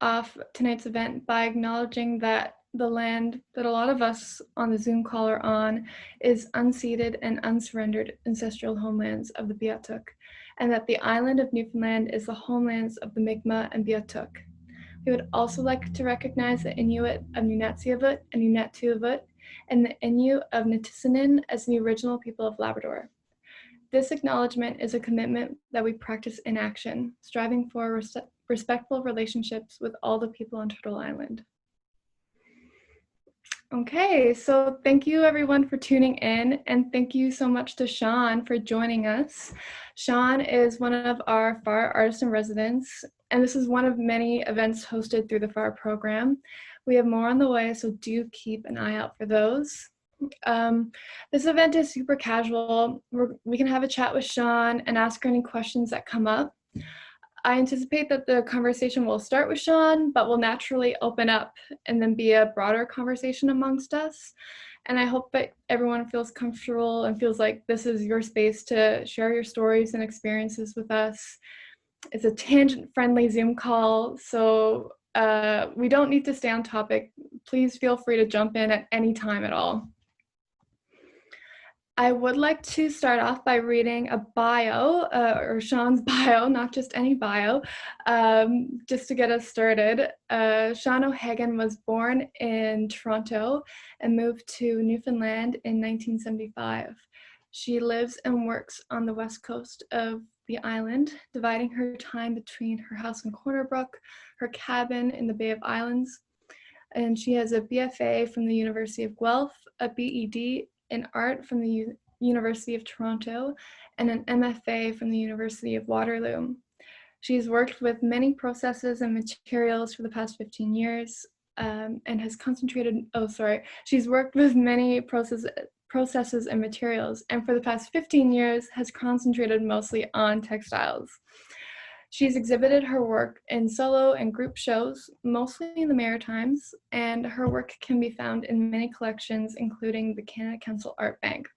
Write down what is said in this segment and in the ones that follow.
off tonight's event by acknowledging that the land that a lot of us on the Zoom call are on is unceded and unsurrendered ancestral homelands of the Beothuk, and that the island of Newfoundland is the homelands of the Mi'kmaq and Beothuk. We would also like to recognize the Inuit of Nunatsiavut and Nunatsiavut and the Innu of Nitisinnin as the original people of Labrador. This acknowledgement is a commitment that we practice in action, striving for respectful relationships with all the people on Turtle Island. Okay, so thank you everyone for tuning in, and thank you so much to Shawn for joining us. Shawn is one of our FARR Artists in Residence, and this is one of many events hosted through the FARR program. We have more on the way, so do keep an eye out for those. This event is super casual. We can have a chat with Shawn and ask her any questions that come up. I anticipate that the conversation will start with Shawn, but will naturally open up and then be a broader conversation amongst us. And I hope that everyone feels comfortable and feels like this is your space to share your stories and experiences with us. It's a tangent-friendly Zoom call, so we don't need to stay on topic. Please feel free to jump in at any time at all. I would like to start off by reading a bio, or Shawn's bio, not just any bio, just to get us started. Shawn O'Hagan was born in Toronto and moved to Newfoundland in 1975. She lives and works on the west coast of the island, dividing her time between her house in Corner Brook, her cabin in the Bay of Islands, and she has a BFA from the University of Guelph, a B.Ed in art from the University of Toronto, and an MFA from the University of Waterloo. She's worked with many processes and materials for the past 15 years and has concentrated, she's worked with many processes and materials, and for the past 15 years has concentrated mostly on textiles. She's exhibited her work in solo and group shows, mostly in the Maritimes, and her work can be found in many collections, including the Canada Council Art Bank.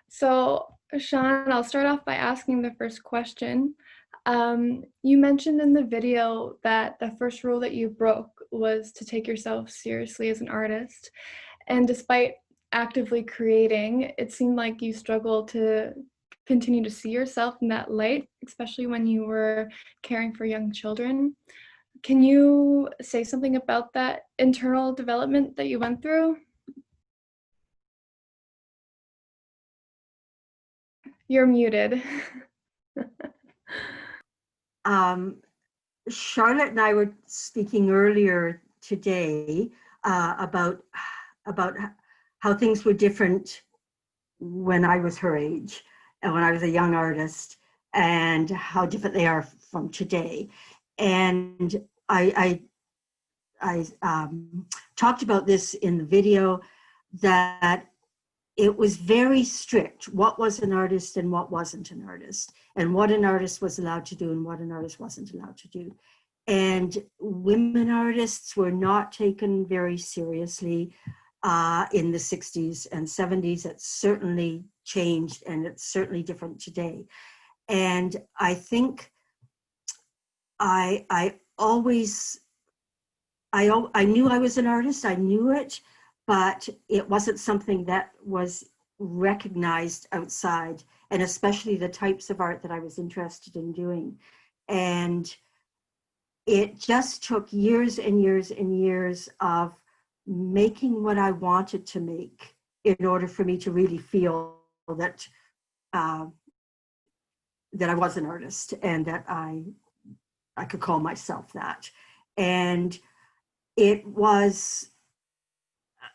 So, Shawn, I'll start off by asking the first question. You mentioned in the video that the first rule that you broke was to take yourself seriously as an artist, and despite actively creating, it seemed like you struggled to continue to see yourself in that light, especially when you were caring for young children. Can you say something about that internal development that you went through? You're muted. Charlotte and I were speaking earlier today about how things were different when I was her age and when I was a young artist, and how different they are from today. And I talked about this in the video, that it was very strict what was an artist and what wasn't an artist, and what an artist was allowed to do and what an artist wasn't allowed to do. And women artists were not taken very seriously in the 60s and 70s. It certainly changed, and it's certainly different today. And I think I knew I was an artist, I knew it, but it wasn't something that was recognized outside, and especially the types of art that I was interested in doing. And it just took years and years and years of making what I wanted to make in order for me to really feel that that I was an artist, and that I could call myself that. And it was,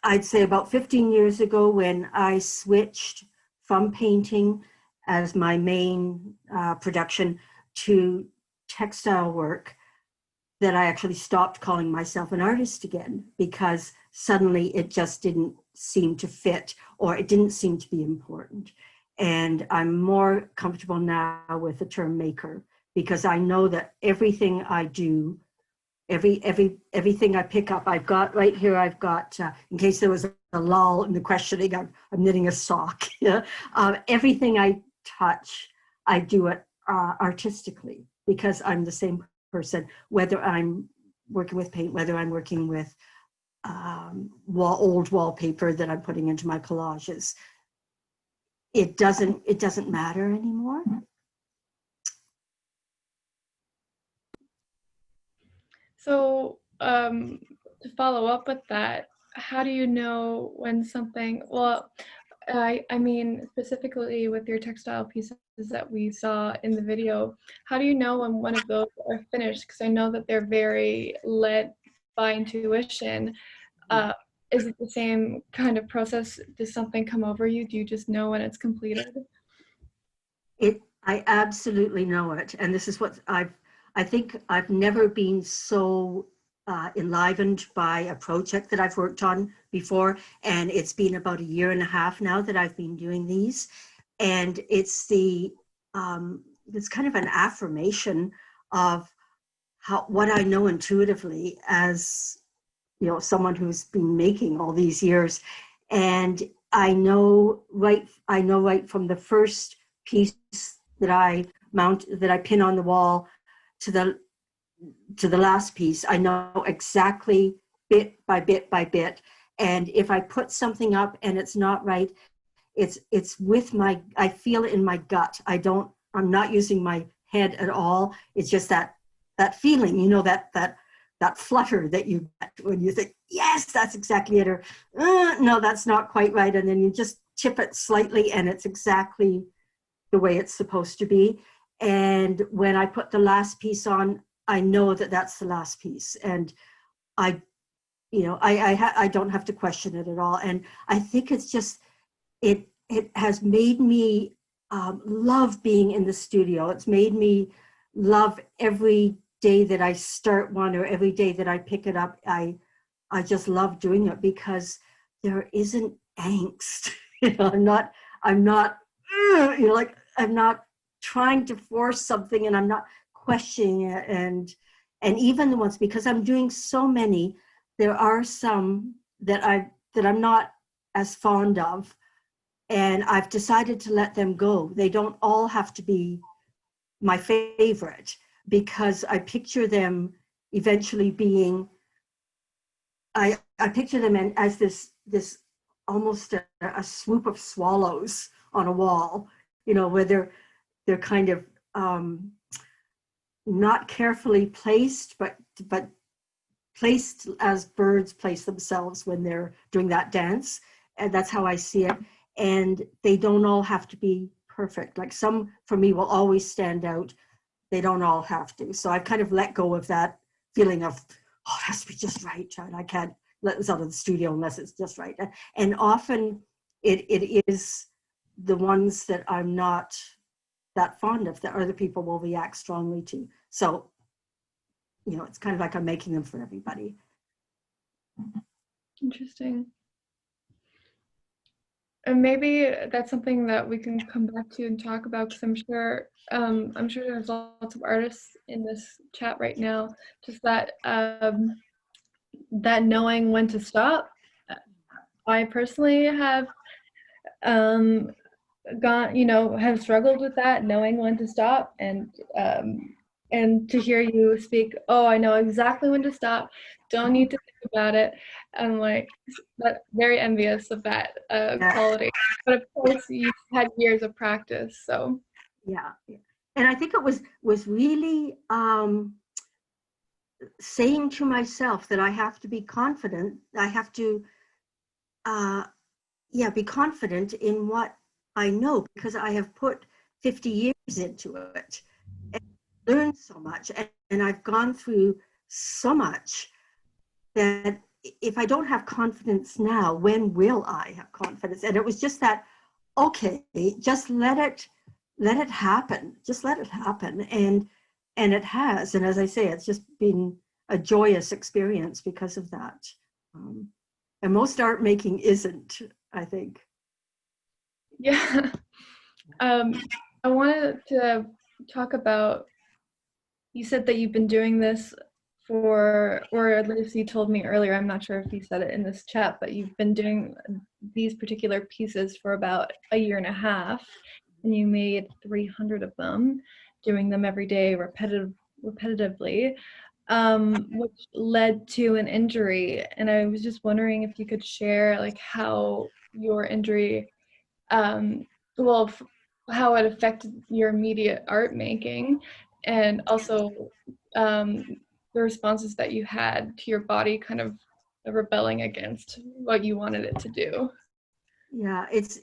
I'd say, about 15 years ago when I switched from painting as my main production to textile work, that I actually stopped calling myself an artist again, because suddenly it just didn't seem to fit, or it didn't seem to be important. And I'm more comfortable now with the term maker, because I know that everything I do, everything I pick up, I've got right here, I've got, in case there was a lull in the questioning, I'm knitting a sock. Yeah? Everything I touch, I do it artistically, because I'm the same person, whether I'm working with paint, whether I'm working with old wallpaper that I'm putting into my collages. It doesn't matter anymore. So to follow up with that, how do you know when something, well, I mean, specifically with your textile pieces that we saw in the video, how do you know when one of those are finished? Because I know that they're very led by intuition. Uh, is it the same kind of process? Does something come over you? Do you just know when it's completed? I absolutely know it. And this is what I think I've never been so enlivened by a project that I've worked on before. And it's been about 1.5 years now that I've been doing these. And it's it's kind of an affirmation of what I know intuitively as, someone who's been making all these years. And I know right from the first piece that I pin on the wall to the last piece, I know exactly bit by bit by bit. And if I put something up and it's not right, it's I feel it in my gut. I'm not using my head at all. It's just that feeling, that flutter that you get when you think, yes, that's exactly it, or no, that's not quite right. And then you just tip it slightly and it's exactly the way it's supposed to be. And when I put the last piece on, I know that that's the last piece. And I don't have to question it at all. And I think it's just, it has made me love being in the studio. It's made me love every day that I start one or every day that I pick it up. I just love doing it because there isn't angst. I'm not, I'm not trying to force something, and I'm not questioning it. And even the ones, because I'm doing so many, there are some that I'm not as fond of, and I've decided to let them go. They don't all have to be my favorite, because I picture them eventually being, I picture them as this almost a swoop of swallows on a wall, where they're kind of not carefully placed, but placed as birds place themselves when they're doing that dance. And that's how I see it. And they don't all have to be perfect. Like some, for me, will always stand out. They don't all have to. So I've kind of let go of that feeling of, oh, it has to be just right. And I can't let this out of the studio unless it's just right. And often it is the ones that I'm not that fond of that other people will react strongly to. So, it's kind of like I'm making them for everybody. Interesting. And maybe that's something that we can come back to and talk about, because I'm sure there's lots of artists in this chat right now. Just that that knowing when to stop. I personally have have struggled with that, knowing when to stop, and to hear you speak, oh, I know exactly when to stop, don't need to think about it. I'm like, very envious of that quality. But of course, you've had years of practice, so. Yeah. And I think it was really saying to myself that I have to be confident. I have to, be confident in what I know, because I have put 50 years into it and learned so much. And I've gone through so much that if I don't have confidence now, when will I have confidence? And it was just that, okay, just let it happen. Just let it happen. And it has. And as I say, it's just been a joyous experience because of that. And most art making isn't, I think. Yeah. I wanted to talk about, you said that you've been doing this for, or at least you told me earlier, I'm not sure if you said it in this chat, but you've been doing these particular pieces for about 1.5 years, and you made 300 of them, doing them every day, repetitively, which led to an injury. And I was just wondering if you could share like how your injury, um, well, how it affected your immediate art making, and also um, the responses that you had to your body kind of rebelling against what you wanted it to do. Yeah, it's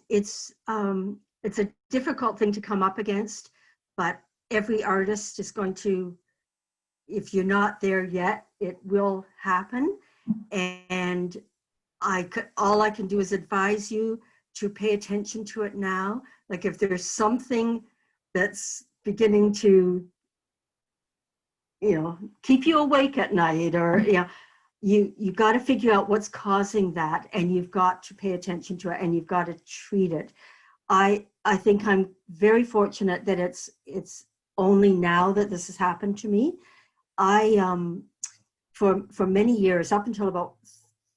a difficult thing to come up against, but every artist is going to, if you're not there yet, it will happen. And all I can do is advise you to pay attention to it now. Like if there's something that's beginning to, keep you awake at night, or, you got to figure out what's causing that, and you've got to pay attention to it, and you've got to treat it. I think I'm very fortunate that it's only now that this has happened to me. For many years, up until about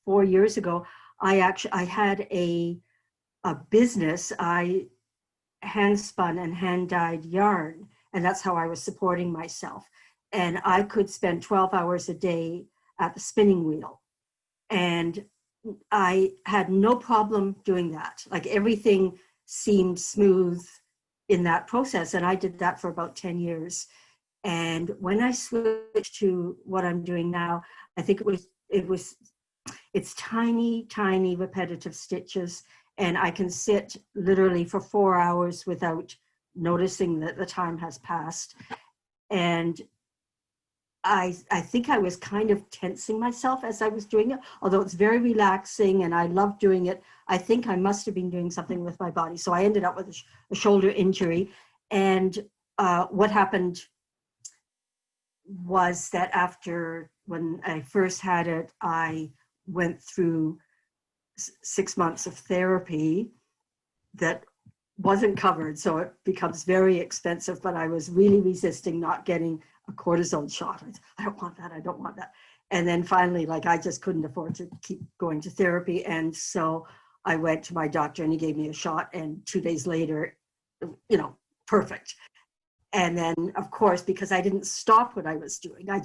4 years ago, I had a business. I hand spun and hand dyed yarn, and that's how I was supporting myself. And I could spend 12 hours a day at the spinning wheel, and I had no problem doing that. Like everything seemed smooth in that process, and I did that for about 10 years. And when I switched to what I'm doing now, I think it's tiny, tiny repetitive stitches, and I can sit literally for 4 hours without noticing that the time has passed. And I think I was kind of tensing myself as I was doing it, although it's very relaxing and I love doing it. I think I must have been doing something with my body. So I ended up with a shoulder injury. And what happened was that when I first had it, I went through 6 months of therapy that wasn't covered. So it becomes very expensive, but I was really resisting not getting a cortisone shot. I don't want that. I don't want that. And then finally, like, I just couldn't afford to keep going to therapy. And so I went to my doctor and he gave me a shot. And 2 days later, perfect. And then, of course, because I didn't stop what I was doing, I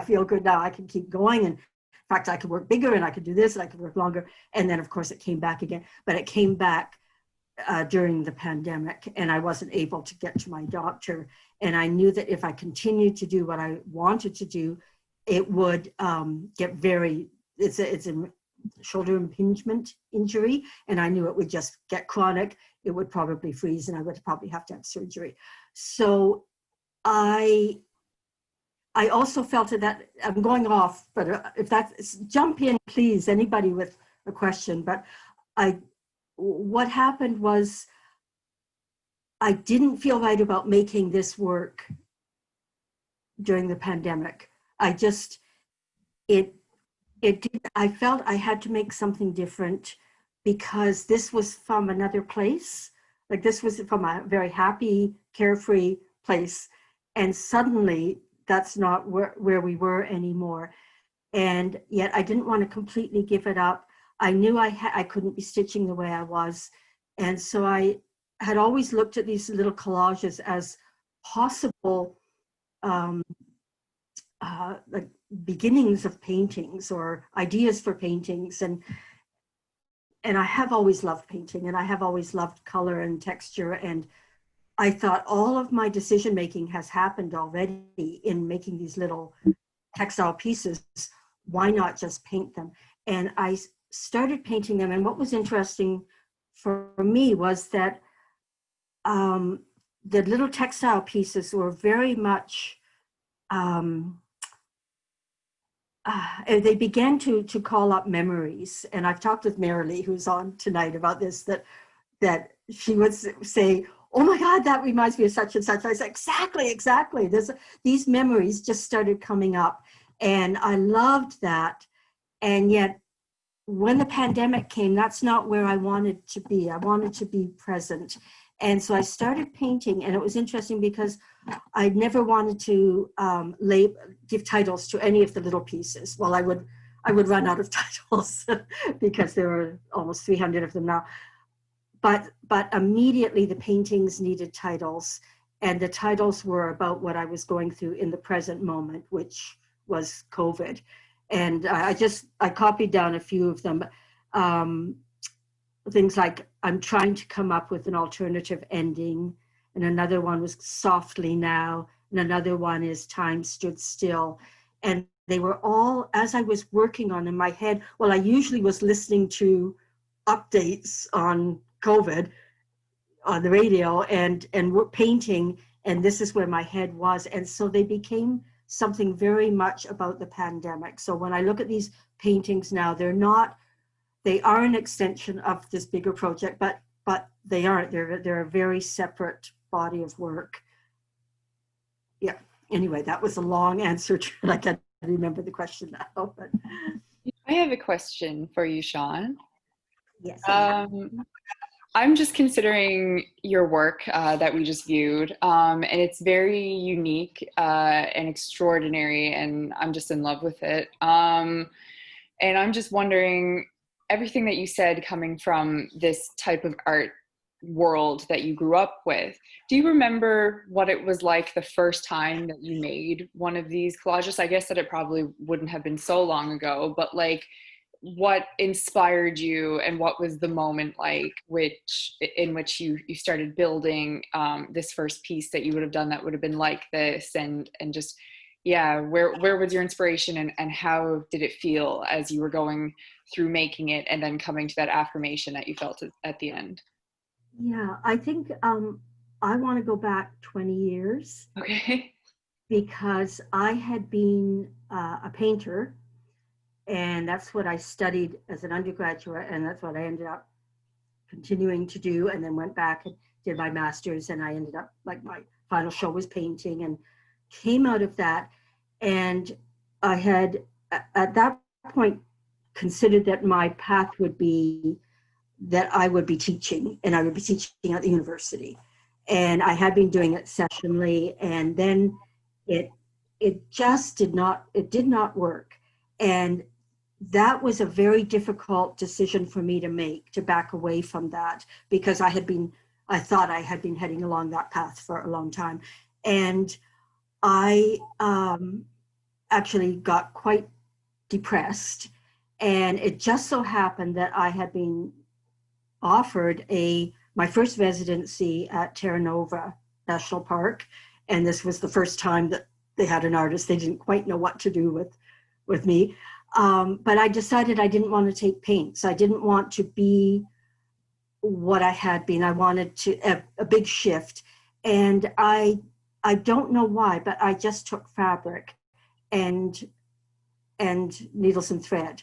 feel good now. I can keep going. And in fact, I could work bigger and I could do this and I could work longer. And then, of course, it came back again. But it came back during the pandemic, and I wasn't able to get to my doctor. And I knew that if I continued to do what I wanted to do, it would it's a shoulder impingement injury, and I knew it would just get chronic. It would probably freeze, and I would probably have to have surgery. So I also felt that I'm going off, but if that's, jump in, please, anybody with a question. But what happened was I didn't feel right about making this work during the pandemic. I felt I had to make something different because this was from another place. Like, this was from a very happy, carefree place. And suddenly that's not where we were anymore. And yet I didn't want to completely give it up. I knew I couldn't be stitching the way I was. And so I had always looked at these little collages as possible like beginnings of paintings or ideas for paintings. And I have always loved painting, and I have always loved color and texture. And I thought all of my decision making has happened already in making these little textile pieces. Why not just paint them? And I started painting them. And what was interesting for me was that the little textile pieces were very much, they began to call up memories. And I've talked with Marilee, who's on tonight, about this, that she would say, oh my God, that reminds me of such and such. I said, exactly. These memories just started coming up. And I loved that. And yet, when the pandemic came, that's not where I wanted to be. I wanted to be present. And so I started painting, and it was interesting because I never wanted to give titles to any of the little pieces. Well, I would run out of titles because there were almost 300 of them now. But immediately the paintings needed titles. and the titles were about what I was going through in the present moment, which was COVID. And I copied down a few of them. Things like, I'm trying to come up with an alternative ending. And another one was Softly Now. And another one is Time Stood Still. And they were all, as I was working on in my head, well, I usually was listening to updates on COVID on the radio and painting, and this is where my head was. And so they became something very much about the pandemic. So when I look at these paintings now, they are an extension of this bigger project, but they aren't. They're a very separate body of work. Yeah. Anyway, that was a long answer to it. I can't remember the question now. But I have a question for you, Shawn. yes. I'm just considering your work that we just viewed, and it's very unique and extraordinary, and I'm just in love with it. And I'm just wondering, everything that you said coming from this type of art world that you grew up with, do you remember what it was like the first time that you made one of these collages? I guess that it probably wouldn't have been so long ago, but like, what inspired you and what was the moment like in which you started building this first piece that you would have done that would have been like this, and just, yeah, where was your inspiration, and how did it feel as you were going through making it and then coming to that affirmation that you felt at the end? Yeah, I think I want to go back 20 years. Okay. Because I had been a painter, and that's what I studied as an undergraduate, and that's what I ended up continuing to do, and then went back and did my master's, and I ended up, like, my final show was painting, and came out of that. And I had, at that point, considered that my path would be that I would be teaching, and I would be teaching at the university. And I had been doing it sessionally, and then it just did not work. And that was a very difficult decision for me to make, to back away from that, because I thought I had been heading along that path for a long time. And I actually got quite depressed. And it just so happened that I had been offered my first residency at Terra Nova National Park. And this was the first time that they had an artist. They didn't quite know what to do with me. But I decided I didn't want to take paints. I didn't want to be what I had been. I wanted a big shift. And I don't know why, but I just took fabric and needles and thread.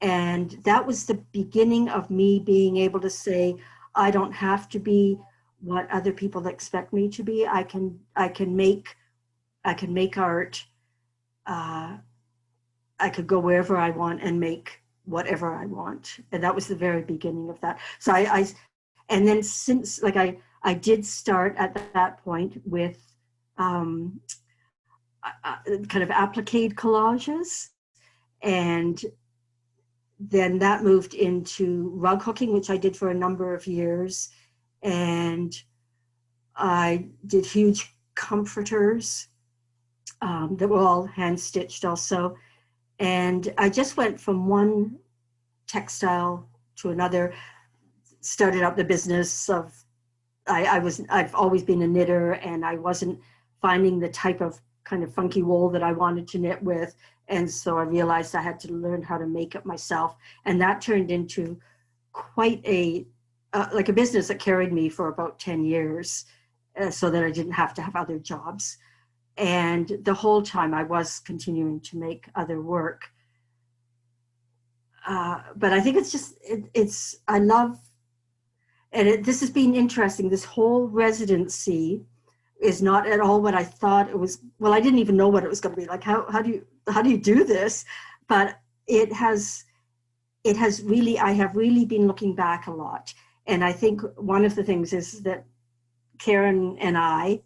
And that was the beginning of me being able to say, I don't have to be what other people expect me to be. I can make art. I could go wherever I want and make whatever I want. And that was the very beginning of that. So and then since, like, I did start at that point with kind of applique collages, and then that moved into rug hooking, which I did for a number of years. And I did huge comforters that were all hand stitched also. And I just went from one textile to another, started up the business of, I've always been a knitter, and I wasn't finding the type of kind of funky wool that I wanted to knit with. And so I realized I had to learn how to make it myself. And that turned into quite like a business that carried me for about 10 years, so that I didn't have to have other jobs. And the whole time I was continuing to make other work. But I think it's just, I love, and this has been interesting. This whole residency is not at all what I thought it was. Well, I didn't even know what it was going to be like. How do you do this? But it has really, I have really been looking back a lot. And I think one of the things is that Karen and I,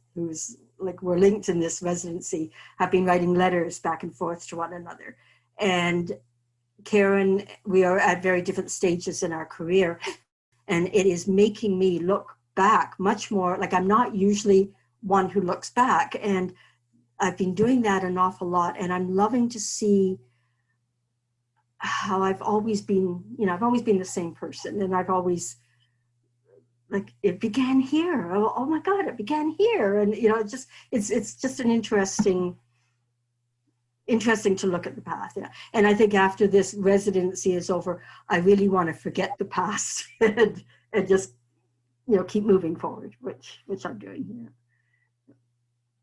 we're linked in this residency, have been writing letters back and forth to one another. And Karen, we are at very different stages in our career, and it is making me look back much more. Like, I'm not usually one who looks back. And I've been doing that an awful lot, and I'm loving to see how I've always been, I've always been the same person, and I've always, like, it began here. Oh my God, it began here. And, it's just an interesting to look at the past. Yeah. And I think after this residency is over, I really want to forget the past and just, keep moving forward, which I'm doing here.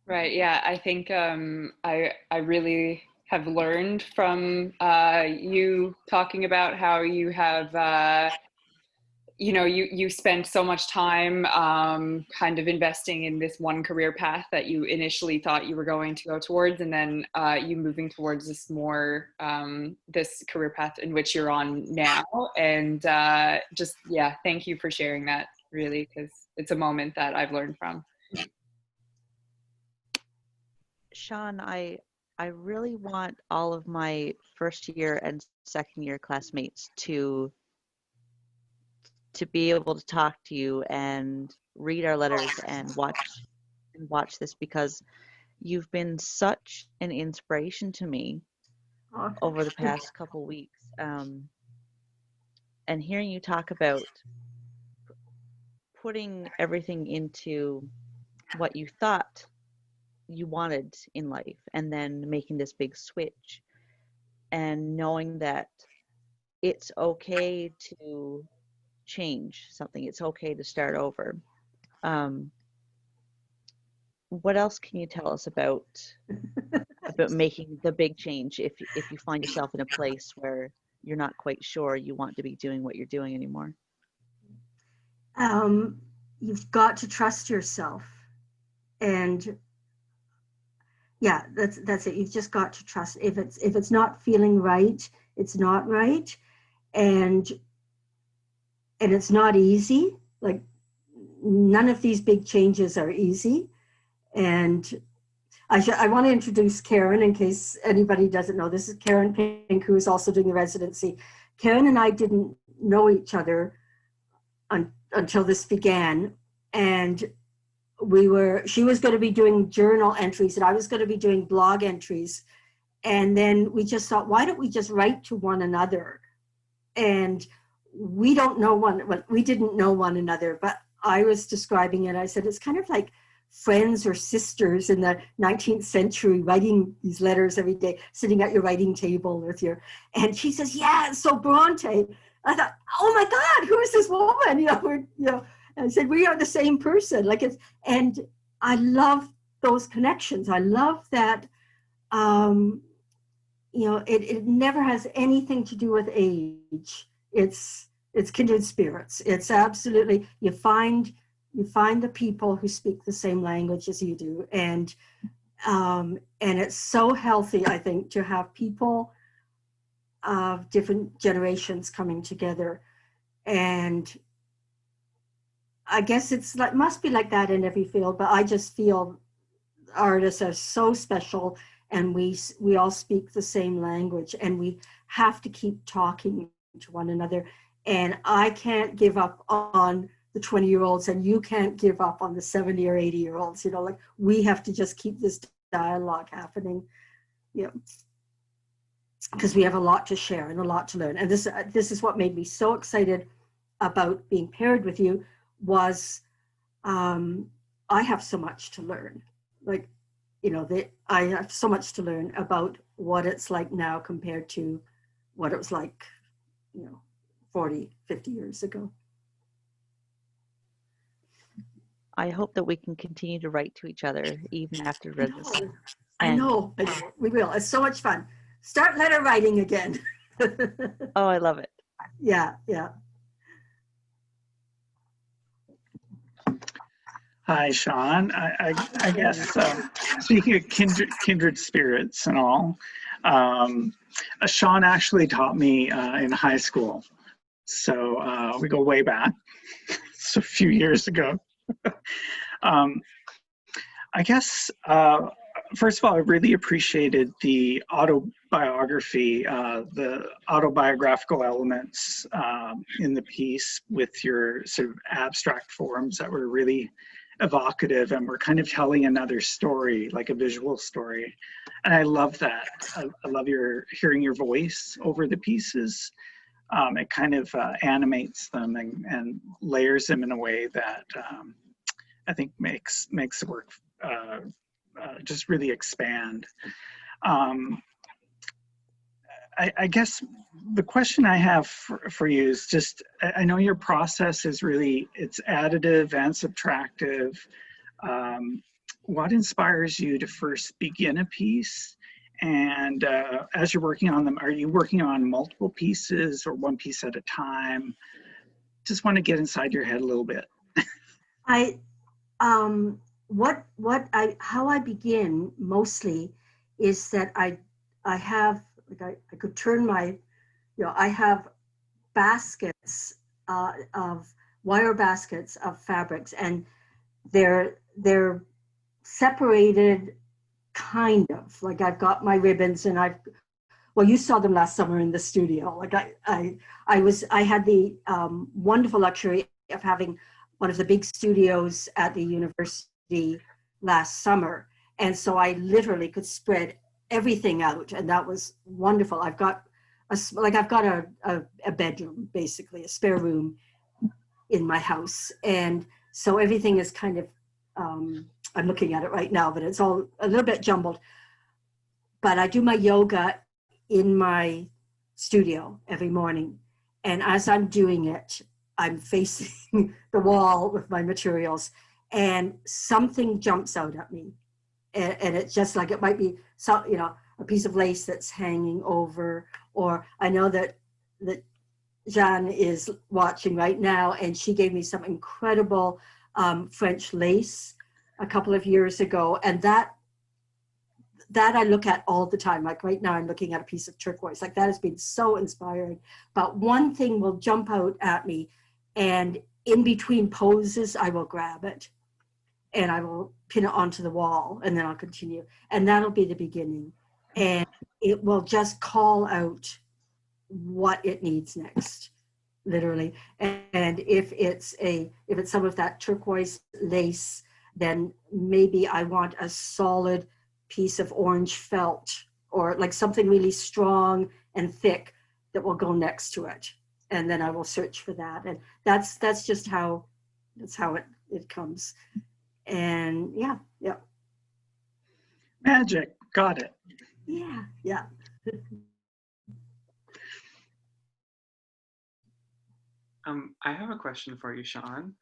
Right. Yeah. I think I really have learned from you talking about how you have you spent so much time kind of investing in this one career path that you initially thought you were going to go towards, and then you moving towards this more this career path in which you're on now. And thank you for sharing that, really, because it's a moment that I've learned from. Shawn, I really want all of my first year and second year classmates to be able to talk to you and read our letters and watch this, because you've been such an inspiration to me over the past couple weeks. And hearing you talk about putting everything into what you thought you wanted in life, and then making this big switch, and knowing that it's okay to change something, it's okay to start over. What else can you tell us about making the big change if you find yourself in a place where you're not quite sure you want to be doing what you're doing anymore? You've got to trust yourself, and yeah, that's it. You've just got to trust. If it's not feeling right, it's not right, and it's not easy. Like, none of these big changes are easy. And I want to introduce Karen in case anybody doesn't know. This is Karen Pink, who is also doing the residency. Karen and I didn't know each other until this began, and she was going to be doing journal entries and I was going to be doing blog entries. And then we just thought, why don't we just write to one another? And we didn't know one another, but I was describing it. I said, it's kind of like friends or sisters in the 19th century writing these letters every day, sitting at your writing table with and she says, yeah, it's so Bronte. I thought, oh my God, who is this woman? And I said, we are the same person. And I love those connections. I love that, it never has anything to do with age. It's kindred spirits. It's absolutely, you find the people who speak the same language as you do. And it's so healthy, I think, to have people of different generations coming together. And I guess must be like that in every field, but I just feel artists are so special, and we all speak the same language, and we have to keep talking to one another. And I can't give up on the 20-year-olds, and you can't give up on the 70 or 80-year-olds. We have to just keep this dialogue happening, because we have a lot to share and a lot to learn. And this is what made me so excited about being paired with you. Was I have so much to learn. I have so much to learn about what it's like now compared to what it was like, 40, 50 years ago. I hope that we can continue to write to each other even after this. I know. We will. It's so much fun. Start letter writing again. Oh, I love it. Yeah. Hi, Shawn. I guess speaking of kindred spirits and all, Shawn actually taught me in high school. So we go way back. It's a few years ago. I guess, first of all, I really appreciated the autobiography, the autobiographical elements in the piece with your sort of abstract forms that were really evocative, and we're kind of telling another story, like a visual story. And I love that. I love hearing your voice over the pieces. It kind of animates them and layers them in a way that I think makes the work just really expand. I guess the question I have for you is just, I know your process is really, it's additive and subtractive. What inspires you to first begin a piece? And as you're working on them, are you working on multiple pieces or one piece at a time? Just want to get inside your head a little bit. How I begin mostly is that I have, like I could turn my, I have baskets of wire baskets of fabrics, and they're separated, kind of, like I've got my ribbons, and well, you saw them last summer in the studio. Like I had the wonderful luxury of having one of the big studios at the university last summer, and so I literally could spread everything out, and that was wonderful. I've got a bedroom, basically a spare room in my house, and so everything is kind of I'm looking at it right now, but it's all a little bit jumbled. But I do my yoga in my studio every morning, and as I'm doing it, I'm facing the wall with my materials, and something jumps out at me. And it's just like, it might be a piece of lace that's hanging over, or I know that Jeanne is watching right now, and she gave me some incredible French lace a couple of years ago, and that I look at all the time. Like right now I'm looking at a piece of turquoise. Like that has been so inspiring. But one thing will jump out at me, and in between poses I will grab it and I will pin it onto the wall, and then I'll continue. And that'll be the beginning. And it will just call out what it needs next, literally. And if it's some of that turquoise lace, then maybe I want a solid piece of orange felt, or like something really strong and thick that will go next to it. And then I will search for that. And that's just how it comes. And yeah. Magic, got it. Yeah. I have a question for you, Shawn.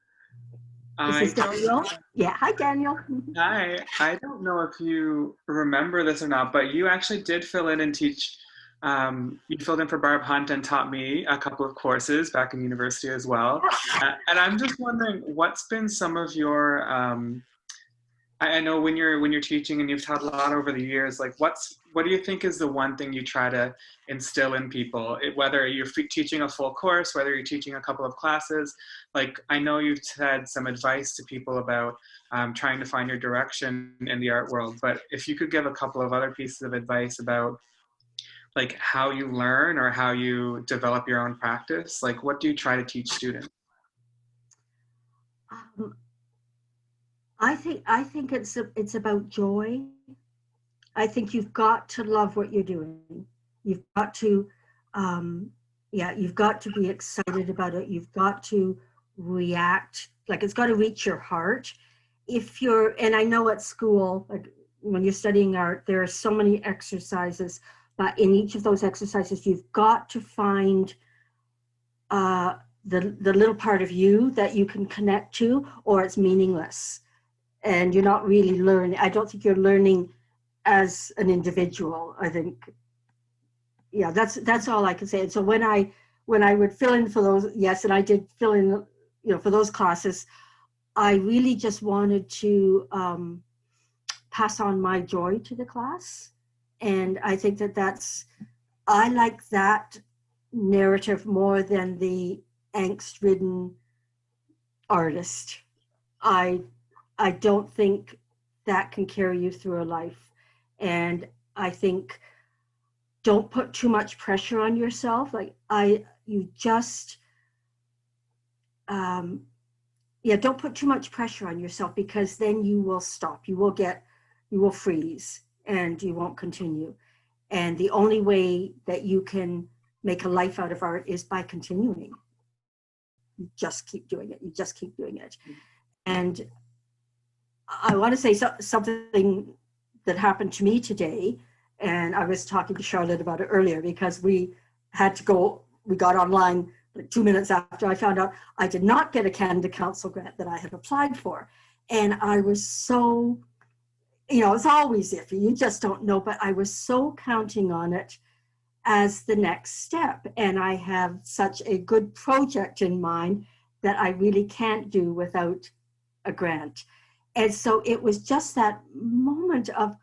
This is Daniel. Yeah, hi Daniel. Hi, I don't know if you remember this or not, but you actually did fill in and teach. You filled in for Barb Hunt and taught me a couple of courses back in university as well. And I'm just wondering, what's been some of your, I know when you're teaching, and you've taught a lot over the years, like what do you think is the one thing you try to instill in people, whether you're teaching a full course, whether you're teaching a couple of classes? Like, I know you've said some advice to people about trying to find your direction in the art world, but if you could give a couple of other pieces of advice about like how you learn or how you develop your own practice, like what do you try to teach students? I think it's about joy. I think you've got to love what you're doing. You've got to, you've got to be excited about it. You've got to react, like it's got to reach your heart. And I know at school, like when you're studying art, there are so many exercises, but in each of those exercises, you've got to find the little part of you that you can connect to, or it's meaningless. And you're not really learning. I don't think you're learning as an individual. I think, that's all I can say. And so when I would fill in for those, yes, and I did fill in, for those classes, I really just wanted to pass on my joy to the class. And I think I like that narrative more than the angst-ridden artist. I don't think that can carry you through a life. And I think don't put too much pressure on yourself. Like you just, yeah, don't put too much pressure on yourself, because then you will stop. You will freeze and you won't continue. And the only way that you can make a life out of art is by continuing. You just keep doing it. You just keep doing it. And I want to say something that happened to me today. And I was talking to Charlotte about it earlier, because we got online like 2 minutes after I found out I did not get a Canada Council grant that I had applied for. And I was so, it's always iffy, you just don't know, but I was so counting on it as the next step. And I have such a good project in mind that I really can't do without a grant. And so it was just that moment of,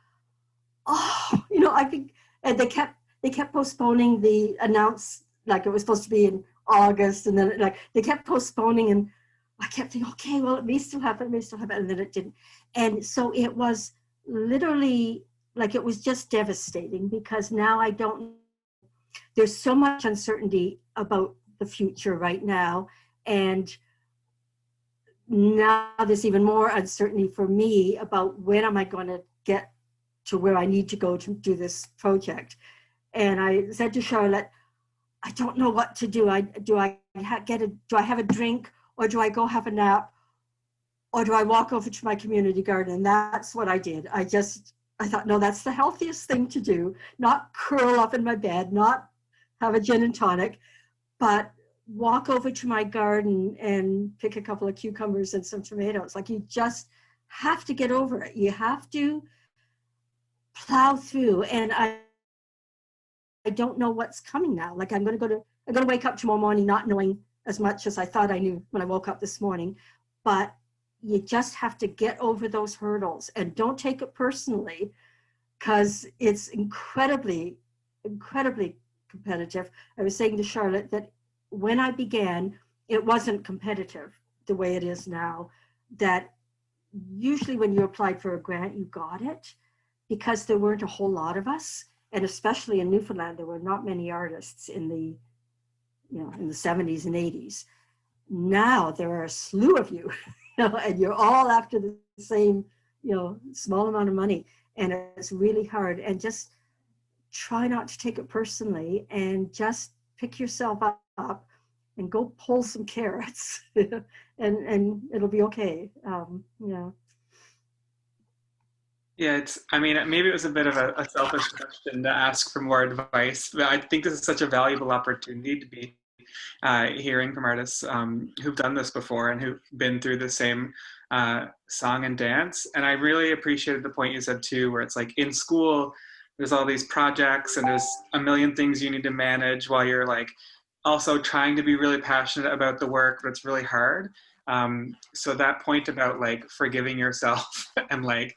I think, and they kept postponing the announce, like it was supposed to be in August, and then they kept postponing, and I kept thinking, okay, well, it may still happen, and then it didn't. And so it was literally like, it was just devastating, because now there's so much uncertainty about the future right now. And now there's even more uncertainty for me about when am I going to get to where I need to go to do this project. And I said to Charlotte, I don't know what to do. Do I have a drink, or do I go have a nap, or do I walk over to my community garden? And that's what I did. I thought, no, that's the healthiest thing to do. Not curl up in my bed, not have a gin and tonic, but walk over to my garden and pick a couple of cucumbers and some tomatoes. Like, you just have to get over it. You have to plow through. And I don't know what's coming now. Like, I'm going to wake up tomorrow morning not knowing as much as I thought I knew when I woke up this morning. But you just have to get over those hurdles, and don't take it personally, because it's incredibly, incredibly competitive. I was saying to Charlotte that when I began, it wasn't competitive the way it is now. That usually when you applied for a grant, you got it, because there weren't a whole lot of us. And especially in Newfoundland, there were not many artists in the 70s and 80s. Now there are a slew of you, and you're all after the same, small amount of money. And it's really hard. And just try not to take it personally, and just pick yourself up and go pull some carrots, and it'll be okay. Yeah, maybe it was a bit of a selfish question to ask for more advice, but I think this is such a valuable opportunity to be hearing from artists who've done this before and who've been through the same song and dance. And I really appreciated the point you said too, where it's like in school, there's all these projects and there's a million things you need to manage while you're like also trying to be really passionate about the work, but it's really hard. So that point about like forgiving yourself and like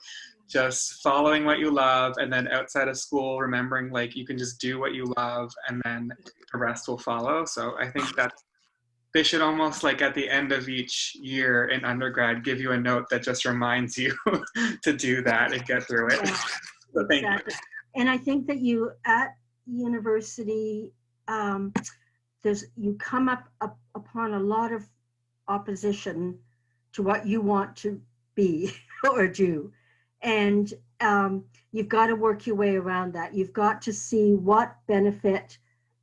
just following what you love, and then outside of school, remembering like you can just do what you love, and then the rest will follow. So I think that they should almost like at the end of each year in undergrad give you a note that just reminds you to do that and get through it. Yeah, So thank exactly. you. And I think that you at university, you come up upon a lot of opposition to what you want to be or do. And you've got to work your way around that. You've got to see what benefit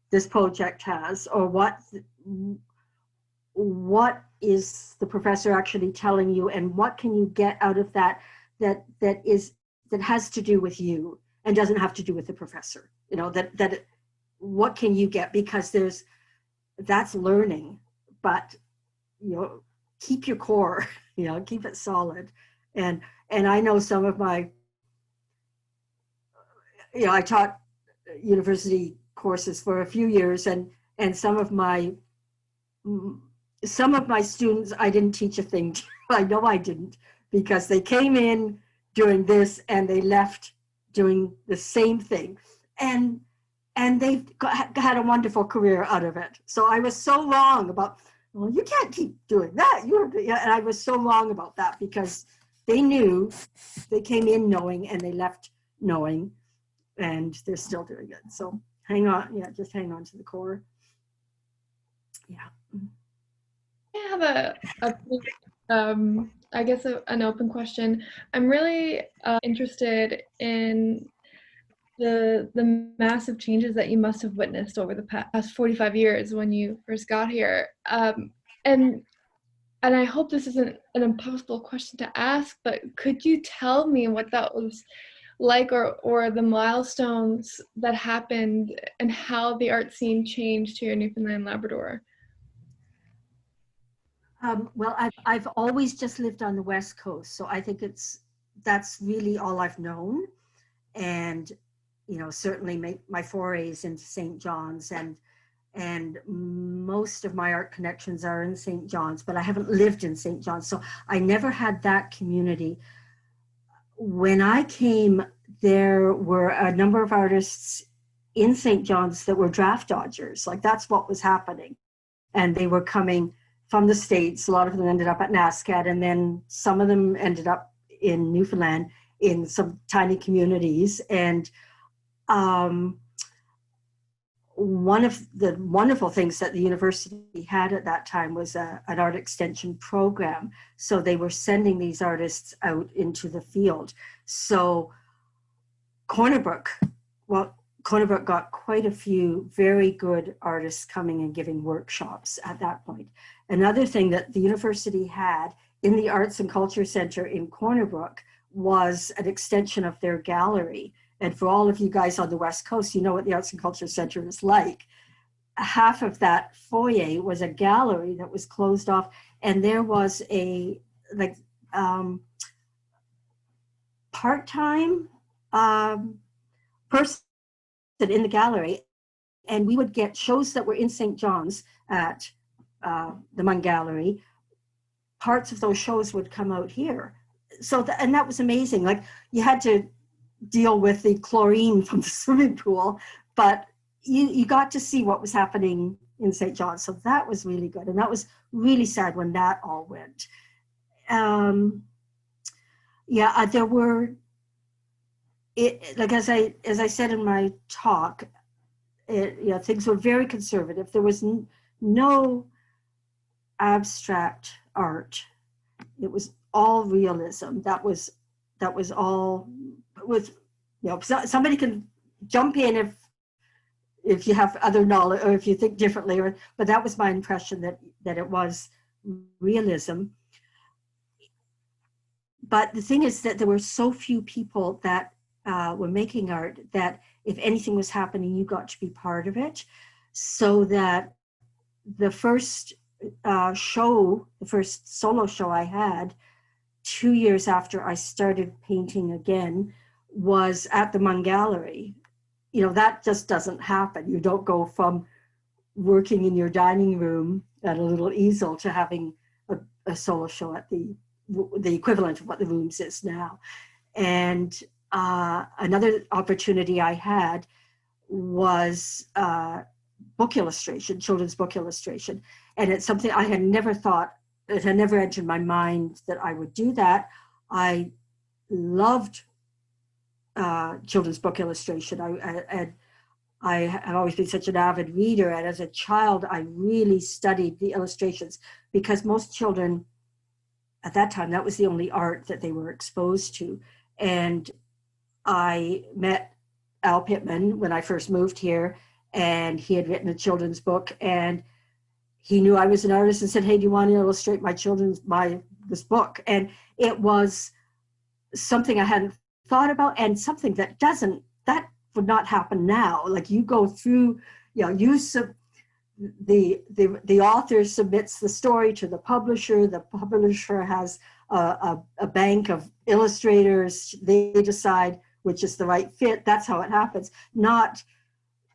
this project has, or what is the professor actually telling you, and what can you get out of that has to do with you and doesn't have to do with the professor. What can you get? Because that's learning, but keep your core, keep it solid. And I know some of my, I taught university courses for a few years, and some of my students, I didn't teach a thing to. I know I didn't, because they came in doing this and they left doing the same thing. And they've had a wonderful career out of it. So I was so wrong about, well, you can't keep doing that. And I was so wrong about that, because they came in knowing and they left knowing, and they're still doing it. So hang on, just hang on to the core. Yeah. I have a I guess an open question. I'm really interested in the massive changes that you must have witnessed over the past 45 years when you first got here. And I hope this isn't an impossible question to ask, but could you tell me what that was like, or the milestones that happened and how the art scene changed here in Newfoundland and Labrador? Well, I've always just lived on the West Coast, so I think that's really all I've known. And, you know, certainly my forays into St. John's, and most of my art connections are in St. John's, but I haven't lived in St. John's, so I never had that community. When I came, there were a number of artists in St. John's that were draft dodgers. Like, that's what was happening. And they were coming from the States. A lot of them ended up at NASCAD, and then some of them ended up in Newfoundland in some tiny communities. And one of the wonderful things that the university had at that time was an art extension program. So they were sending these artists out into the field. So Corner Brook got quite a few very good artists coming and giving workshops at that point. Another thing that the university had in the Arts and Culture Center in Corner Brook was an extension of their gallery. And for all of you guys on the West Coast, you know what the Arts and Culture Center is like. Half of that foyer was a gallery that was closed off, and there was a part-time person in the gallery, and we would get shows that were in St. John's at the Munn Gallery. Parts of those shows would come out here. So, and that was amazing. Like, you had to deal with the chlorine from the swimming pool, but you got to see what was happening in St. John's. So that was really good. And that was really sad when that all went. There were, like as I said in my talk, things were very conservative. There was no abstract art. It was all realism. That was all. With, you know, somebody can jump in if you have other knowledge or if you think differently, but that was my impression, that it was realism. But the thing is that there were so few people that were making art that if anything was happening, you got to be part of it. So that the first the first solo show I had 2 years after I started painting again was at the Munn Gallery. You know, that just doesn't happen. You don't go from working in your dining room at a little easel to having a solo show at the equivalent of what the Rooms is now. And another opportunity I had was book illustration, children's book illustration. And it's something I had never thought, it had never entered my mind that I would do that. I loved children's book illustration. I have always been such an avid reader, and as a child, I really studied the illustrations because most children at that time, that was the only art that they were exposed to. And I met Al Pittman when I first moved here, and he had written a children's book, and he knew I was an artist and said, "Hey, do you want to illustrate this book?" And it was something I hadn't thought about, and something that would not happen now. Like, you go through, the author submits the story to the publisher has a bank of illustrators, they decide which is the right fit. That's how it happens. Not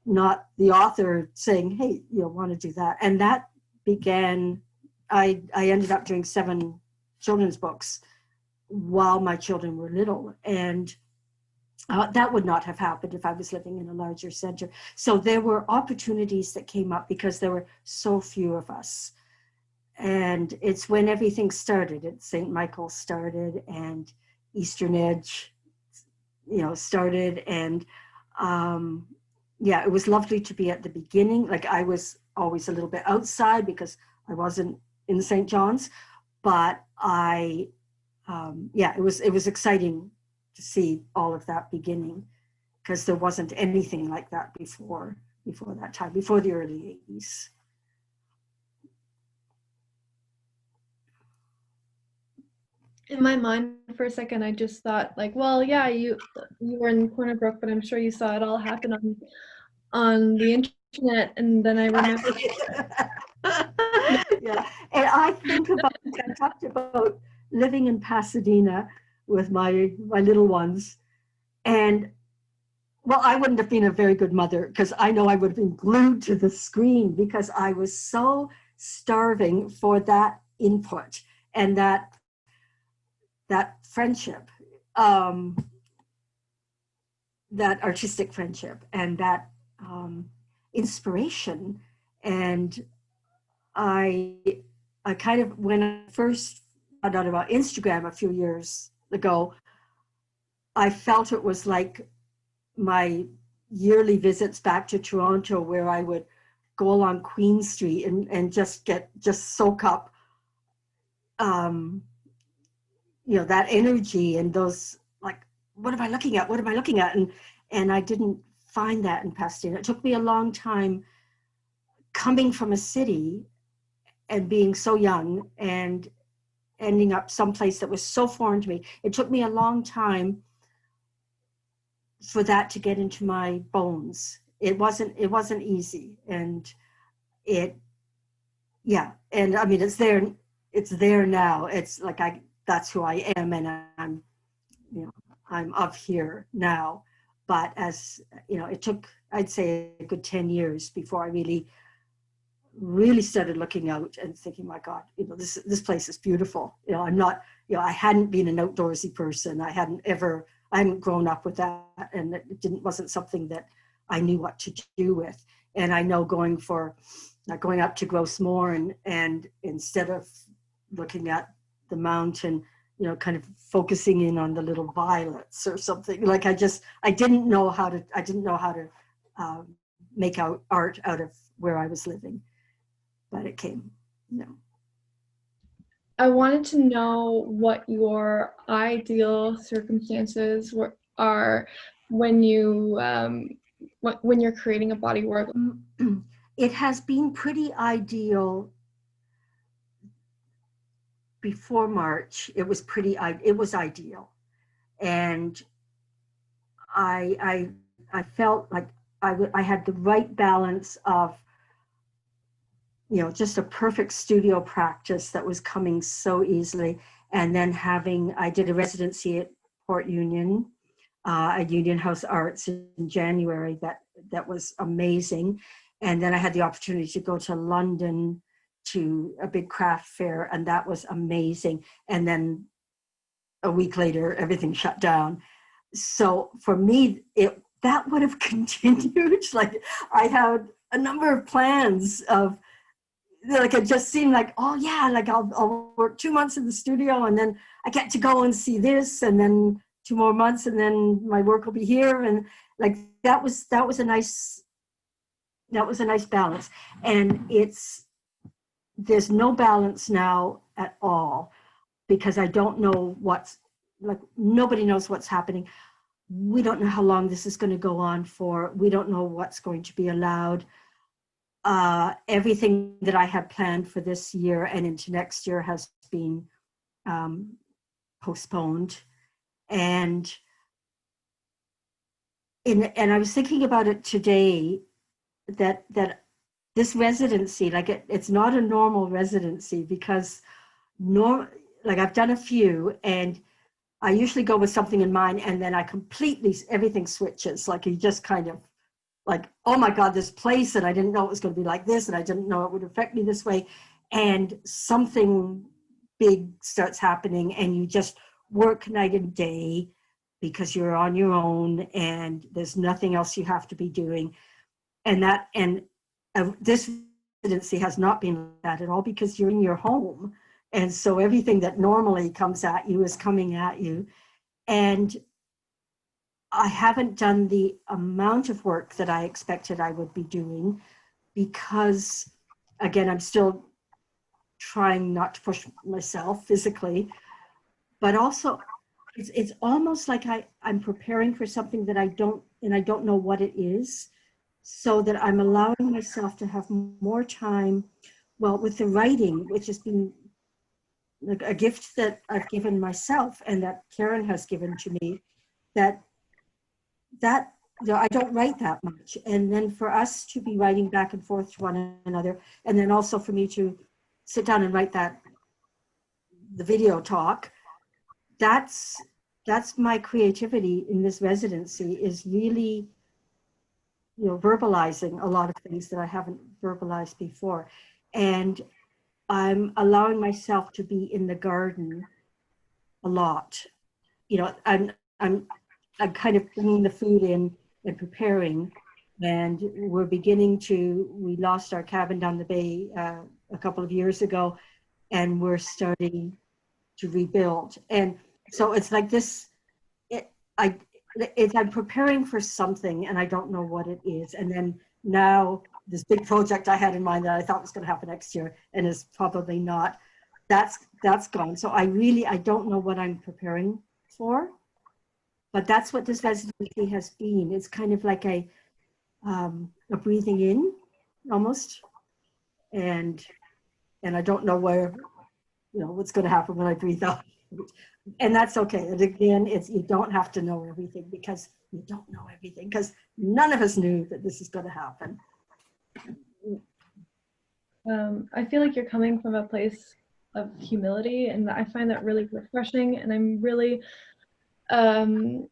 the author saying, "Hey, want to do that." And that began, I ended up doing 7 children's books while my children were little. And that would not have happened if I was living in a larger center. So there were opportunities that came up because there were so few of us. And it's when everything started. St. Michael's started, and Eastern Edge, started. And it was lovely to be at the beginning. Like, I was always a little bit outside because I wasn't in St. John's. but yeah, it was exciting to see all of that beginning, because there wasn't anything like that before that time, before the early 80s. In my mind, for a second, I just thought, like, well, yeah, you were in Corner Brook, but I'm sure you saw it all happen on the internet. And then I remember, Yeah, and I talked about living in Pasadena with my little ones, and well, I wouldn't have been a very good mother, because I know I would have been glued to the screen, because I was so starving for that input and that friendship, that artistic friendship, and that inspiration. And I kind of, when I first found out about Instagram a few years ago, I felt it was like my yearly visits back to Toronto, where I would go along Queen Street and just soak up, that energy and those, like, what am I looking at? What am I looking at? And I didn't find that in Pasadena. It took me a long time, coming from a city and being so young and ending up someplace that was so foreign to me. It took me a long time for that to get into my bones. It wasn't easy. And and I mean, it's there now. It's like, that's who I am, and I'm of here now. But as it took, I'd say, a good 10 years before I really started looking out and thinking, my God, this place is beautiful. I'm not, I hadn't been an outdoorsy person. I hadn't grown up with that, and it wasn't something that I knew what to do with. And I know going up to Gross Moor and instead of looking at the mountain, kind of focusing in on the little violets or something, like I didn't know how to make art out of where I was living, but it came. I wanted to know what your ideal circumstances are when when you're creating a body work. It has been pretty ideal. Before March, it was ideal, and I felt like I had the right balance of just a perfect studio practice that was coming so easily, and then I did a residency at Port Union, at Union House Arts in January. That was amazing, and then I had the opportunity to go to London to a big craft fair, and that was amazing. And then a week later, everything shut down. So for me, that would have continued. Like, I had a number of plans of, like, it just seemed like, oh yeah, like I'll work 2 months in the studio, and then I get to go and see this, and then 2 more months, and then my work will be here. And like, that was a nice balance. And there's no balance now at all, because I don't know nobody knows what's happening. We don't know how long this is going to go on for. We don't know what's going to be allowed. Everything that I had planned for this year and into next year has been postponed. And I was thinking about it today, that this residency, like, it's not a normal residency, because I've done a few, and I usually go with something in mind, and then everything switches. Like, you just kind of like, oh my God, this place, and I didn't know it was going to be like this, and I didn't know it would affect me this way. And something big starts happening, and you just work night and day because you're on your own, and there's nothing else you have to be doing. And this residency has not been that at all, because you're in your home. And so everything that normally comes at you is coming at you. And I haven't done the amount of work that I expected I would be doing, because, again, I'm still trying not to push myself physically, but also it's almost like I'm preparing for something that I don't know what it is, so that I'm allowing myself to have more time. Well, with the writing, which has been like a gift that I've given myself and that Karen has given to me, that I don't write that much. And then for us to be writing back and forth to one another, and then also for me to sit down and write the video talk, that's my creativity in this residency, is really, verbalizing a lot of things that I haven't verbalized before. And I'm allowing myself to be in the garden a lot. I'm kind of bringing the food in and preparing, and we lost our cabin down the bay a couple of years ago, and we're starting to rebuild. And so it's like this, I'm preparing for something and I don't know what it is. And then now this big project I had in mind that I thought was going to happen next year and is probably not, that's gone. So I don't know what I'm preparing for, but that's what this residency has been. It's kind of like a breathing in almost. And I don't know what's going to happen when I breathe out. And that's okay. And again, you don't have to know everything, because you don't know everything, because none of us knew that this is going to happen. I feel like you're coming from a place of humility, and I find that really refreshing. And I'm really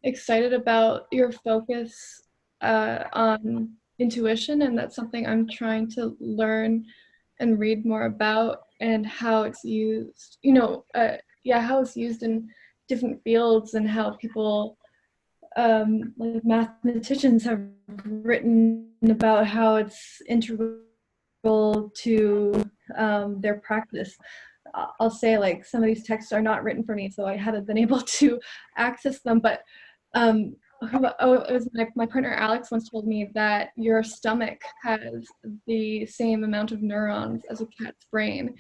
excited about your focus on intuition, and that's something I'm trying to learn and read more about, and how it's used, how it's used in different fields, and how people, like mathematicians, have written about how it's integral to their practice. I'll say, like, some of these texts are not written for me, so I haven't been able to access them, but it was my partner Alex once told me that your stomach has the same amount of neurons as a cat's brain.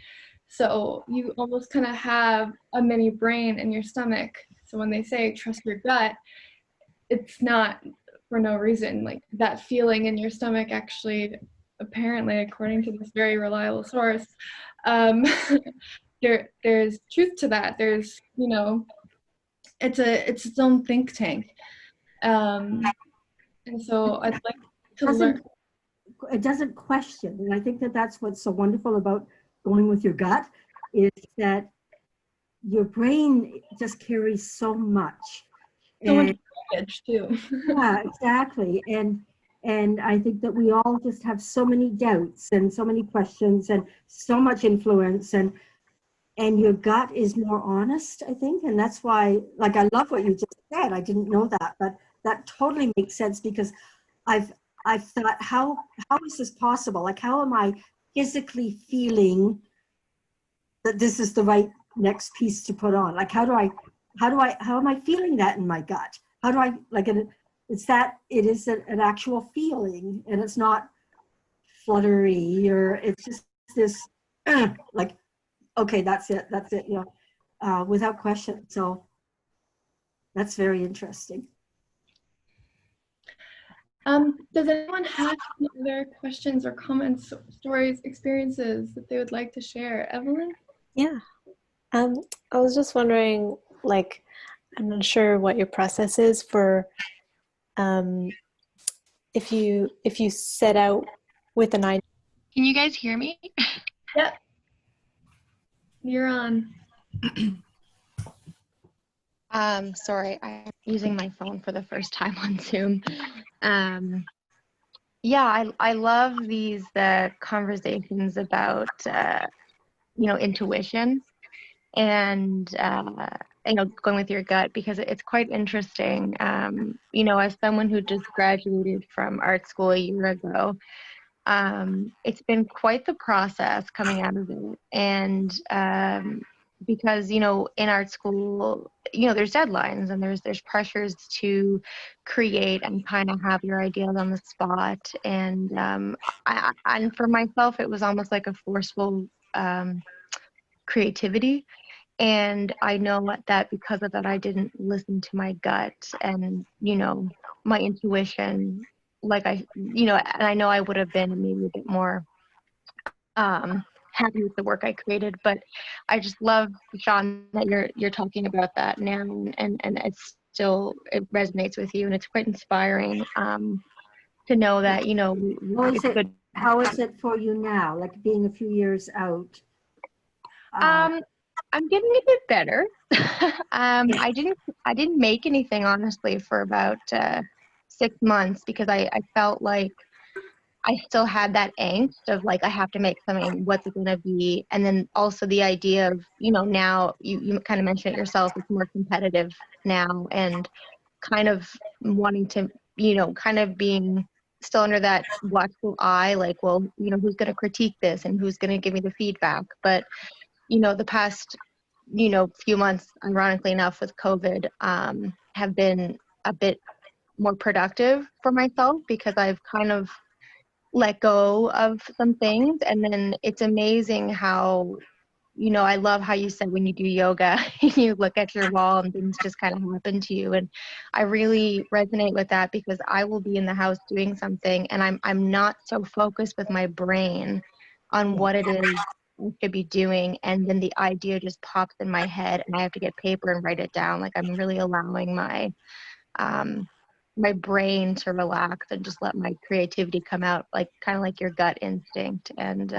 So you almost kind of have a mini brain in your stomach. So when they say trust your gut, it's not for no reason. Like, that feeling in your stomach actually, apparently, according to this very reliable source, there's truth to that. There's, it's its own think tank. And so I'd like to learn. It doesn't question. And I think that's what's so wonderful about going with your gut, is that your brain just carries so much. So much baggage too. Yeah, exactly. And I think that we all just have so many doubts and so many questions and so much influence, and your gut is more honest, I think. And that's why, like, I love what you just said. I didn't know that, but that totally makes sense, because I've thought, how is this possible? Like, how am I physically feeling that this is the right next piece to put on? Like, how am I feeling that in my gut? How do I, like, it is an actual feeling, and it's not fluttery, or it's just this, like, okay, that's it, without question. So that's very interesting. Does anyone have any other questions or comments, stories, experiences that they would like to share? Evelyn? Yeah. I was just wondering, like, I'm not sure what your process is for if you set out with an idea. Can you guys hear me? Yep. You're on. Sorry, I'm using my phone for the first time on Zoom. Yeah, I love these conversations about intuition and going with your gut, because it's quite interesting. As someone who just graduated from art school a year ago, it's been quite the process coming out of it. And because in art school, there's deadlines, and there's pressures to create and kind of have your ideas on the spot. And and for myself, it was almost like a forceful creativity. And I know that because of that, I didn't listen to my gut and, my intuition. Like and I know I would have been maybe a bit more happy with the work I created. But I just love, Shawn, that you're talking about that now, and it resonates with you, and it's quite inspiring to know that it's good. How is it for you now, like being a few years out? I'm getting a bit better. I didn't make anything, honestly, for about 6 months, because I felt like I still had that angst of like, I have to make something, what's it going to be? And then also the idea of, now you kind of mentioned it yourself, it's more competitive now, and kind of wanting to, kind of being still under that watchful eye, like, well, who's going to critique this and who's going to give me the feedback? But, the past, few months, ironically enough, with COVID, have been a bit more productive for myself, because I've kind of let go of some things. And then it's amazing how, I love how you said when you do yoga, you look at your wall and things just kind of happen to you. And I really resonate with that, because I will be in the house doing something and I'm not so focused with my brain on what it is I should be doing. And then the idea just pops in my head and I have to get paper and write it down. Like, I'm really allowing my brain to relax and just let my creativity come out, like kind of like your gut instinct. And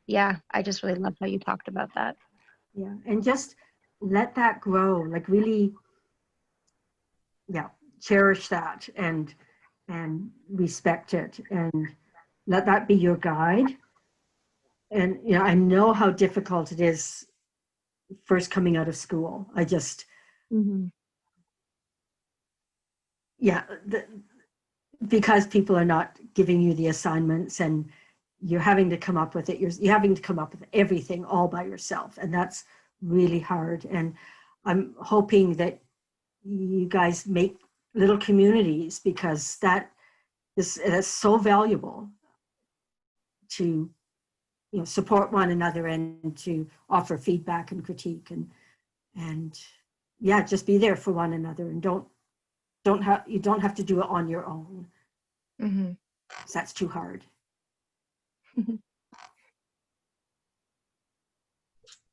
yeah, I just really love how you talked about that. Yeah, and just let that grow, like really, cherish that and respect it, and let that be your guide. And I know how difficult it is first coming out of school. I just because people are not giving you the assignments and you're having to come up with it. You're having to come up with everything all by yourself. And that's really hard. And I'm hoping that you guys make little communities, because that is so valuable to support one another and to offer feedback and critique and just be there for one another, and you don't have to do it on your own. So that's too hard.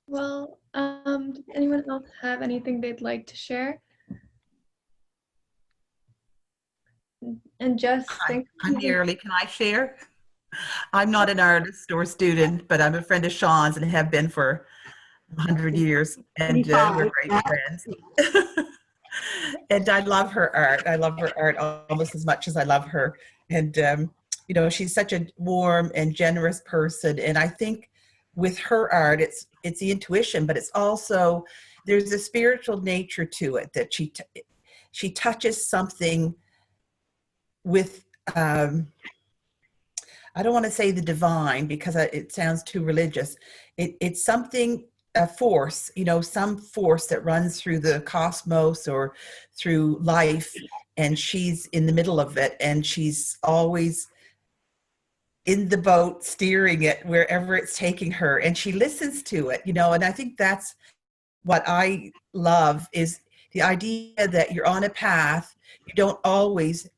Well, does anyone else have anything they'd like to share? And Jess, Hi, I'm Early. Can I share? I'm not an artist or student, but I'm a friend of Shawn's and have been for 100 years, and we're great friends. And I love her art. I love her art almost as much as I love her. And, she's such a warm and generous person. And I think with her art, it's the intuition, but it's also, there's a spiritual nature to it, that she touches something with, I don't want to say the divine, because it sounds too religious. It's something, a force, some force that runs through the cosmos or through life, and she's in the middle of it, and she's always in the boat steering it wherever it's taking her, and she listens to it, and I think that's what I love, is the idea that you're on a path. You're not always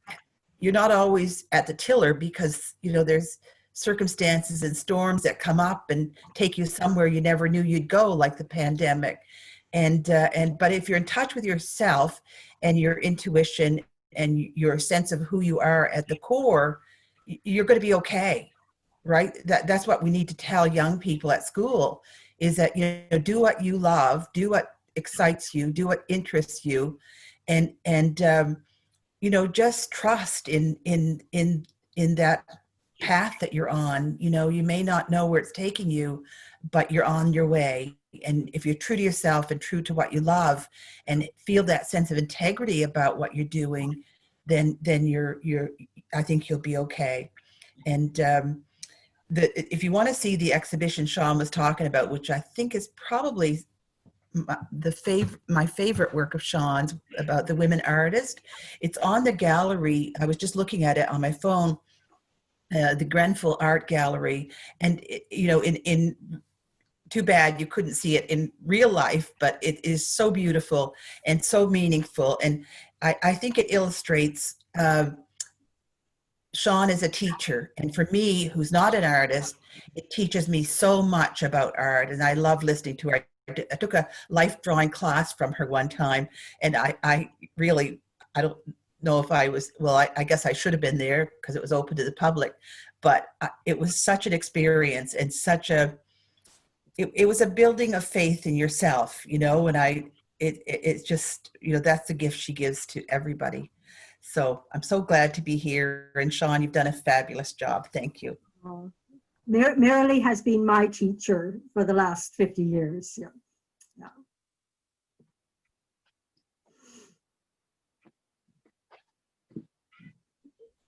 at the tiller, because there's circumstances and storms that come up and take you somewhere you never knew you'd go, like the pandemic. But if you're in touch with yourself and your intuition and your sense of who you are at the core, you're going to be okay, right? That's what we need to tell young people at school, is that, do what you love, do what excites you, do what interests you, and just trust in that path that you're on. You may not know where it's taking you, but you're on your way. And if you're true to yourself and true to what you love, and feel that sense of integrity about what you're doing, then I think you'll be okay. And if you want to see the exhibition Shawn was talking about, which I think is probably my favorite work of Shawn's, about the women artist, it's on the gallery. I was just looking at it on my phone, the Grenfell Art Gallery, and in too bad you couldn't see it in real life, but it is so beautiful and so meaningful. And I think it illustrates Shawn is a teacher. And for me, who's not an artist, it teaches me so much about art. And I love listening to her. I took a life drawing class from her one time. And I really, I don't know if I was, well, I guess I should have been there because it was open to the public. But it was such an experience and such a, it was a building of faith in yourself, you know, and it's just, you know, that's the gift she gives to everybody. So I'm so glad to be here. And Shawn, you've done a fabulous job. Thank you. Marilee has been my teacher for the last 50 years. Yeah. Yeah.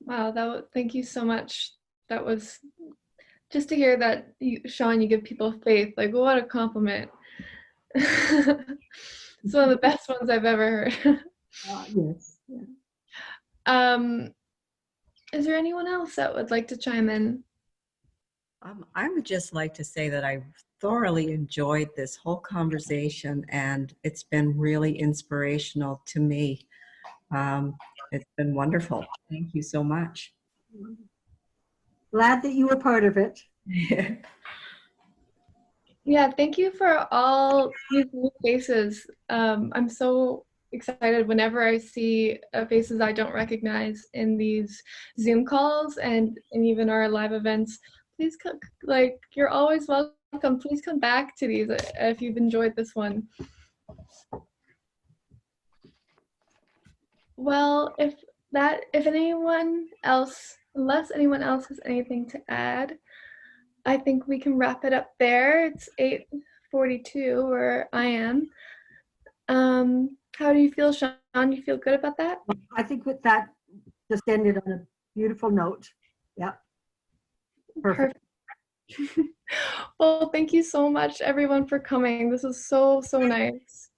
Wow, thank you so much. That was just to hear that, Shawn, you give people faith. Like, what a compliment. It's one of the best ones I've ever heard. Yes. Yeah. Is there anyone else that would like to chime in? I would just like to say that I thoroughly enjoyed this whole conversation, and it's been really inspirational to me. It's been wonderful. Thank you so much. Glad that you were part of it. Yeah, thank you for all these new faces. I'm so excited whenever I see faces I don't recognize in these Zoom calls and even our live events. Please come, like, you're always welcome. Please come back to these if you've enjoyed this one. Well, unless anyone else has anything to add, I think we can wrap it up there. It's 8:42 where I am. How do you feel, Shawn? You feel good about that? I think with that just ended on a beautiful note. Yeah. Perfect. Well, thank you so much, everyone, for coming. This was so nice.